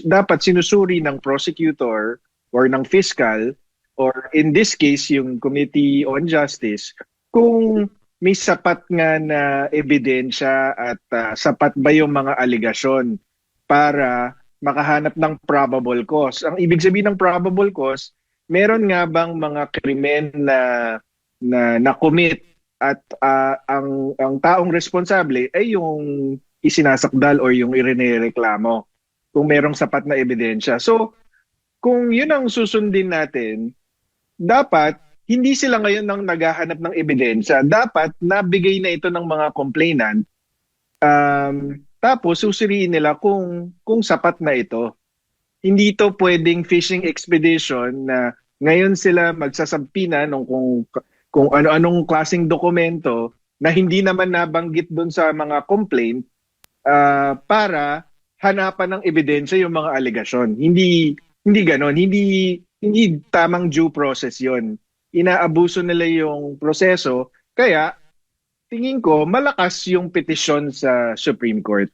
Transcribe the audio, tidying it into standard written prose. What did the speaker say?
dapat sinusuri ng prosecutor or ng fiscal or in this case yung Committee on Justice kung may sapat nga na ebidensya at sapat ba yung mga aligasyon para makahanap ng probable cause. Ang ibig sabihin ng probable cause, meron nga bang mga krimen na na-commit at ang taong responsable ay yung isinasakdal or yung irereklamo kung merong sapat na ebidensya. So, kung yun ang susundin natin, dapat hindi sila ngayon nang naghahanap ng ebidensya. Dapat nabigay na ito ng mga complainant. Tapos susuriin nila kung sapat na ito. Hindi ito pwedeng fishing expedition na ngayon sila magsasabpina nung kung ano-anong klaseng dokumento na hindi naman nabanggit doon sa mga complaint para hanapan ng ebidensya yung mga alegasyon. Hindi ganon, hindi tamang due process 'yon. Inaabuso nila yung proseso kaya tingin ko malakas yung petisyon sa Supreme Court.